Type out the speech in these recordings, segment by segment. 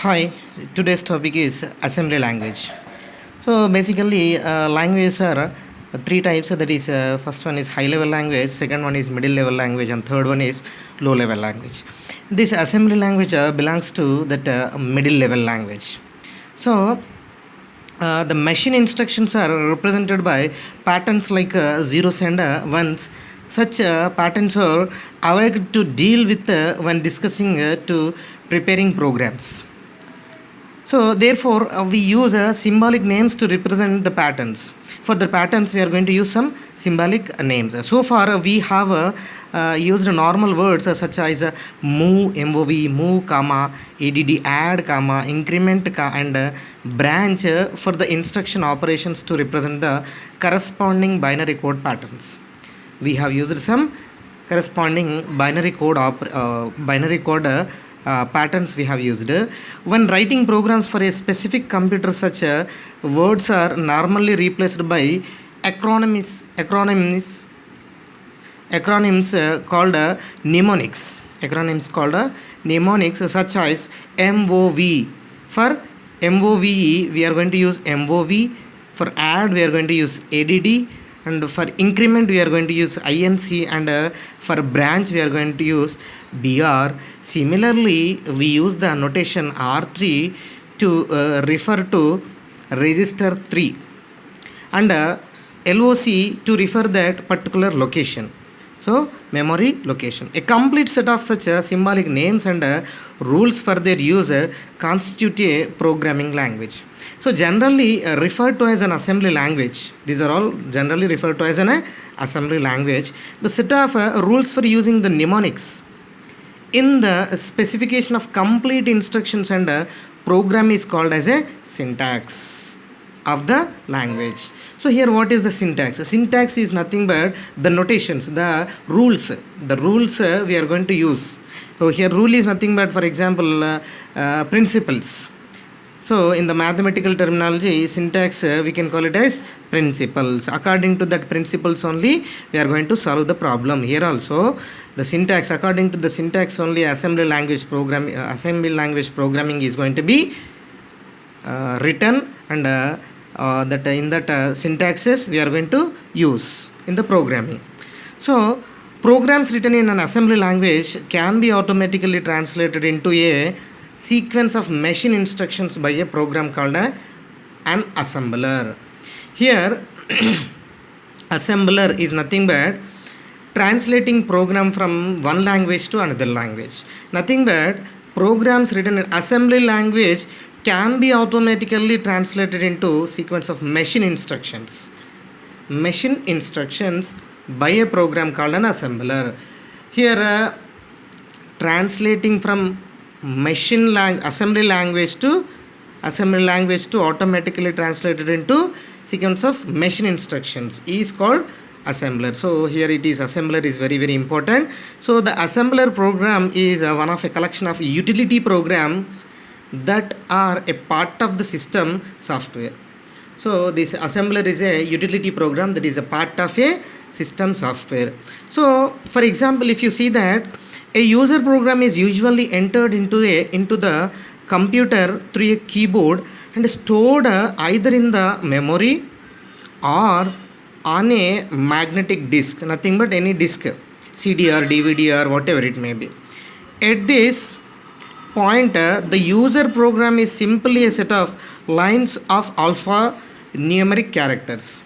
Hi, today's topic is assembly language. So basically, languages are three types. That is, first one is high level language, second one is middle level language, and third one is low level language. This assembly language belongs to that middle level language. So the machine instructions are represented by patterns like zeros and ones. Such patterns are avoided to deal with when discussing to preparing programs. So therefore, we use symbolic names to represent the patterns. For the patterns, we are going to use some symbolic names. So far, we have used normal words such as move, mov, move, comma, add, add, comma, increment, and branch for the instruction operations to represent the corresponding binary code patterns. We have used some corresponding binary code patterns we have used. When writing programs for a specific computer, such words are normally replaced by acronyms called mnemonics. Acronyms called mnemonics such as MOV. For MOVE, we are going to use MOV. For add, we are going to use ADD. And for increment, we are going to use INC. And for branch, we are going to use BR. Similarly, we use the notation R3 to refer to register 3 and LOC to refer that particular location. So, memory location. A complete set of such symbolic names and rules for their use constitute a programming language. So, generally referred to as an assembly language. These are all generally referred to as an assembly language. The set of rules for using the mnemonics in the specification of complete instructions and program is called as a syntax of the language. So here what is the syntax? Syntax is nothing but the notations, the rules we are going to use. So here rule is nothing but, for example, principles. So in the mathematical terminology, syntax we can call it as principles. According to that principles only, we are going to solve the problem. Here also the syntax, according to the syntax only, assembly language programming is going to be written, and that in that syntaxes we are going to use in the programming. So programs written in an assembly language can be automatically translated into a sequence of machine instructions by a program called an assembler. Here assembler is nothing but translating program from one language to another language. Nothing but programs written in assembly language can be automatically translated into sequence of machine instructions by a program called an assembler. Here translating from assembly language to automatically translated into sequence of machine instructions is called assembler. So here it is, assembler is very very important. So the assembler program is one of a collection of utility programs that are a part of the system software. So this assembler is a utility program that is a part of a system software. So for example, if you see that a user program is usually entered into the computer through a keyboard and stored either in the memory or on a magnetic disk, nothing but any disk, CD or DVD or whatever it may be. At this point, the user program is simply a set of lines of alphanumeric characters.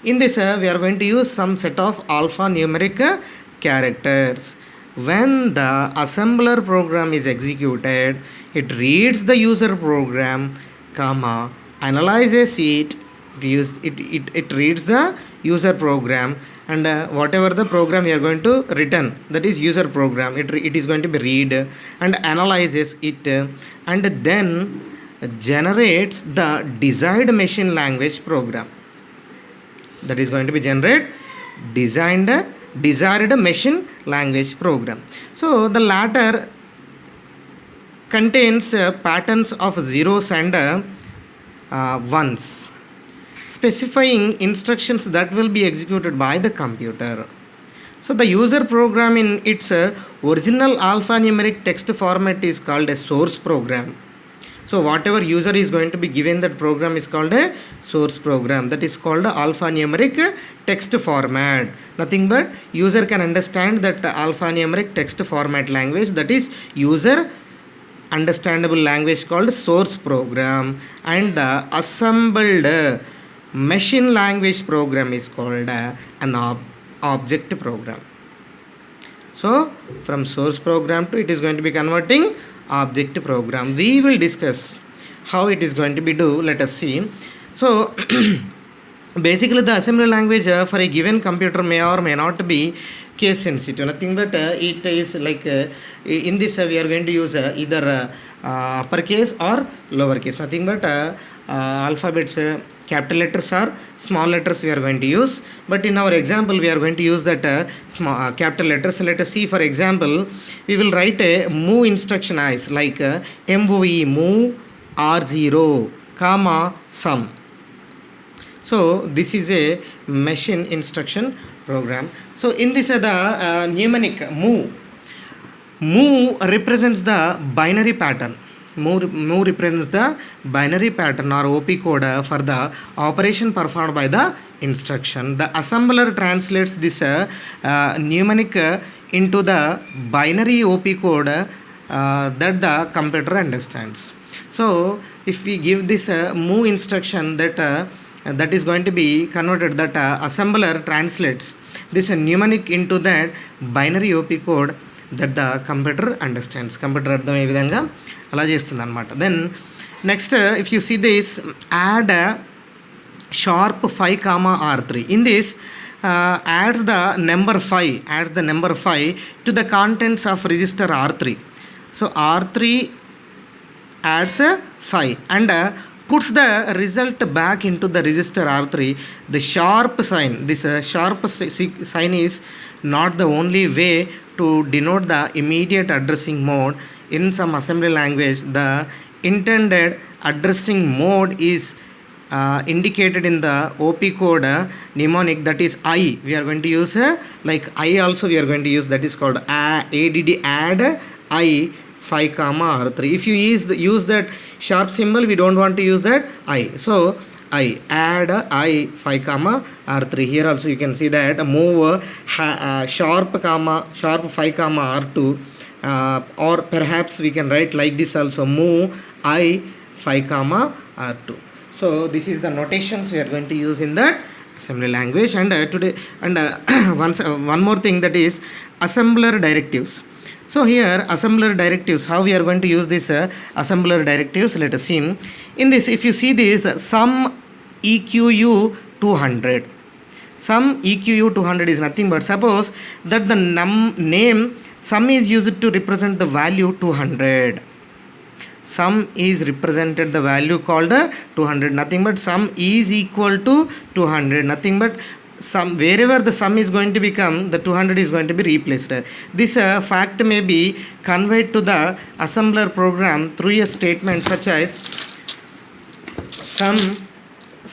In this, we are going to use some set of alphanumeric characters. When the assembler program is executed, it reads the user program, comma, analyzes it, it reads the user program, and whatever the program we are going to return, that is user program, it is going to be read and analyzes it, and then generates the desired machine language program. That is going to be generate desired machine language program. So the latter contains patterns of zeros and ones, specifying instructions that will be executed by the computer. So the user program in its original alphanumeric text format is called a source program. So whatever user is going to be given, that program is called a source program. That is called alphanumeric text format. Nothing but user can understand that alphanumeric text format language, that is user understandable language called source program, and the assembled machine language program is called an object program. So from source program to it is going to be converting object program. We will discuss how it is going to be do. Let us see. So basically the assembly language for a given computer may or may not be case sensitive. Nothing but it is like in this we are going to use either uppercase or lowercase. Nothing but alphabets, capital letters or small letters we are going to use, but in our example we are going to use that small capital letters. Let us see. For example, we will write a move instruction as like MOV, move R0 comma sum. So this is a machine instruction program. So in this the mnemonic move represents the binary pattern. Move represents the binary pattern or OP code for the operation performed by the instruction. The assembler translates this mnemonic into the binary OP code that the computer understands. So if we give this move instruction, that is going to be converted, that assembler translates this mnemonic into that binary OP code that the computer understands. Computer అర్థమయ్యే విధంగా అలా చేస్తుంది అనమాట. Then next if you see this add sharp 5 comma R3. In this adds the number 5 to the contents of register R3. So R3 adds 5 and puts the result back into the register R3. The sharp sign, this sharp sign is not the only way to denote the immediate addressing mode. In some assembly language, the intended addressing mode is indicated in the OP code mnemonic, that is I. We are going to use like I also we are going to use, that is called add I 5 comma R3. If you use that sharp symbol, we don't want to use that I. So I add I 5 comma R3. Here also you can see that move sharp 5 comma R2, or perhaps we can write like this also, move I 5 comma R2. So this is the notations we are going to use in that assembly language. And today and one more thing, that is assembler directives. So here assembler directives, how we are going to use this assembler directives, let us see. In this, if you see this sum EQU 200, sum EQU 200 is nothing but, suppose that the name sum is used to represent the value 200. Sum is represented the value called 200. Nothing but sum is equal to 200. Nothing but sum, wherever the sum is going to become, the 200 is going to be replaced. This fact may be conveyed to the assembler program through a statement such as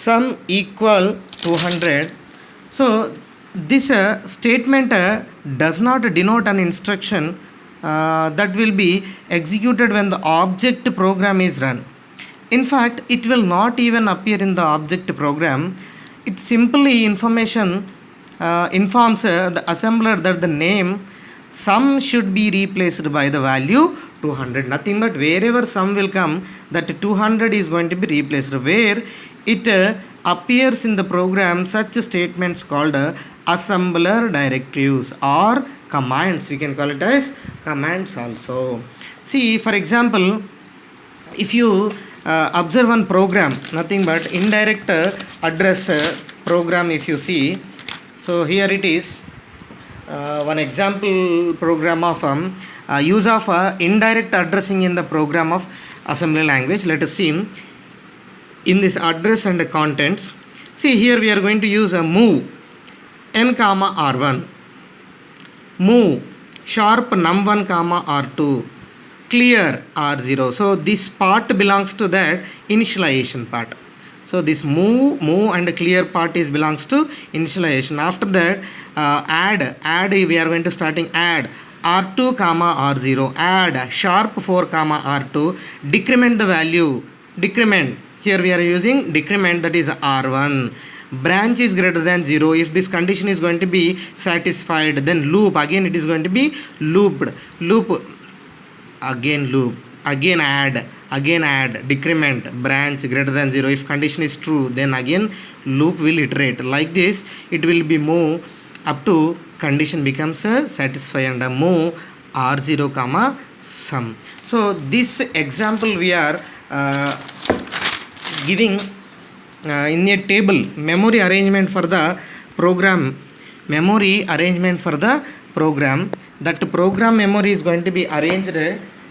sum equal 200. So this statement does not denote an instruction that will be executed when the object program is run. In fact, it will not even appear in the object program. It simply informs the assembler that the name sum should be replaced by the value 200. Nothing but wherever sum will come, that 200 is going to be replaced. Where it appears in the program, such statements called assembler directives or commands. We can call it as commands also. See, for example, if you observe one program, nothing but indirect address program, if you see. So here it is one example program of use of indirect addressing in the program of assembly language. Let us see in this address and contents. See, here we are going to use a move n comma R1, move sharp num1 comma R2, clear R0. So this part belongs to that initialization part. So this move and clear part is belongs to initialization. After that add we are going to starting add R2 comma R0, add sharp 4 comma R2, decrement the value, decrement, here we are using decrement, that is R1. Branch is greater than 0. If this condition is going to be satisfied, then loop, again it is going to be looped, loop, again loop, again add, decrement, branch greater than 0. If condition is true, then again loop will iterate. Like this it will be move up to condition becomes satisfied and move R0 comma sum. So this example we are giving in a table, memory arrangement for the program, that program memory is going to be arranged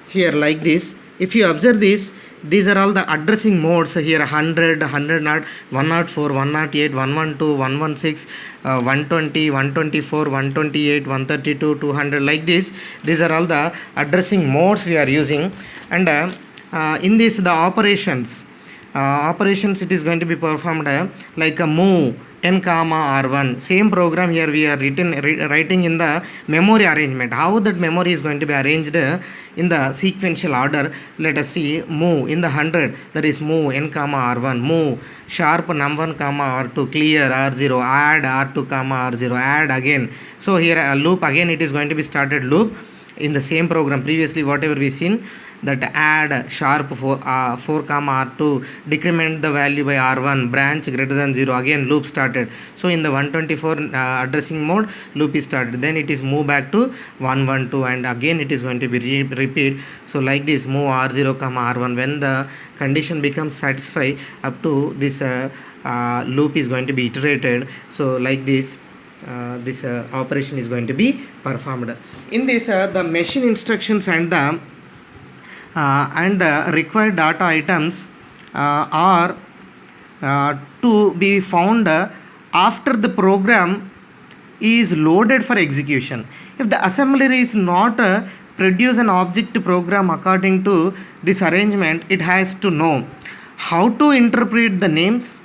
here like this. If you observe this, these are all the addressing modes here: 100, 100 not, 104, 108, 112, 116, 120, 124, 128, 132, 200, like this. These are all the addressing modes we are using. And in this the operations it is going to be performed like a move n comma r1. Same program here we are writing in the memory arrangement. How that memory is going to be arranged in the sequential order, let us see. Move in the 100, that is move n comma r1, move sharp num1 comma r2, clear r0, add r2 comma r0, add again. So here a loop, again it is going to be started loop in the same program previously whatever we seen, that add sharp 4 comma r2, decrement the value by r1, branch greater than 0, again loop started. So in the 124 addressing mode, loop is started, then it is move back to 112 and again it is going to be repeat. So like this, move r0 comma r1, when the condition becomes satisfied, up to this loop is going to be iterated. So like this this operation is going to be performed. In this the machine instructions and the required data items are to be found after the program is loaded for execution. If the assembler is not produce an object program according to this arrangement, it has to know how to interpret the names,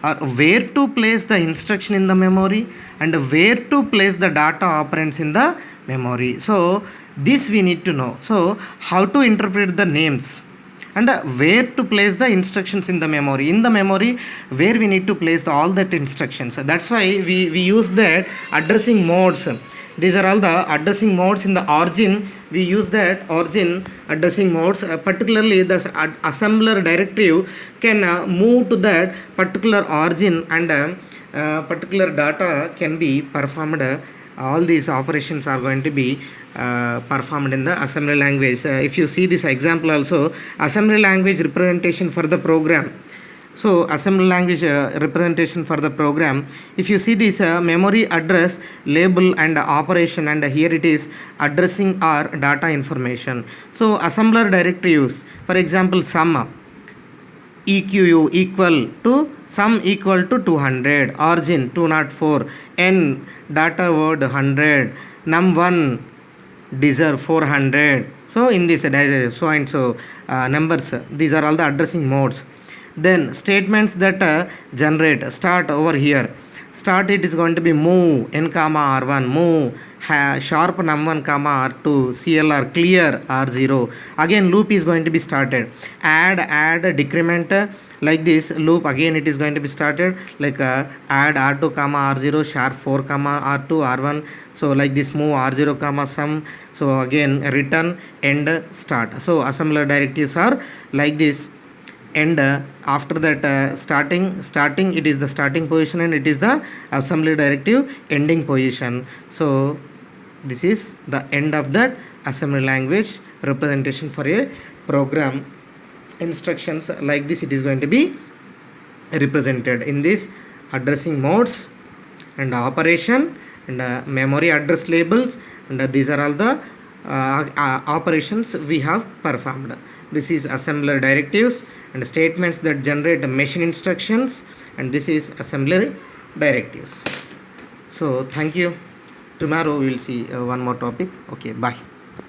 or where to place the instruction in the memory, and where to place the data operands in the memory. So this we need to know. So how to interpret the names and where to place the instructions in the memory. In the memory, where we need to place all that instructions. That's why we use that addressing modes. These are all the addressing modes in the origin. We use that origin addressing modes. Particularly the assembler directive can move to that particular origin and particular data can be performed. All these operations are going to be performed in the assembly language. If you see this example also, assembly language representation for the program. So assembly language representation for the program. If you see this memory address, label and operation, and here it is addressing or data information. So assembler directives, for example, sum EQU equal to sum equal to 200, origin 204, n data word 100, num1 deserve 400. So in this so and so numbers, these are all the addressing modes. Then statements that generate, start over here. Start, it is going to be move n comma r1, move sharp num1 comma r2, clr clear r0. Again loop is going to be started. Add decrement, like this loop, again it is going to be started, like add r2 comma r0, sharp 4 comma r2 r1. So like this, move r0 comma sum. So again return, end, start. So assembler directives are like this. And after that starting it is the starting position and it is the assembly directive ending position. So this is the end of that assembly language representation for a program. Instructions like this, it is going to be represented in this addressing modes and operation and memory address labels, and these are all the operations we have performed. This is assembler directives and statements that generate machine instructions, and this is assembler directives. So thank you. Tomorrow we will see one more topic. Okay, bye.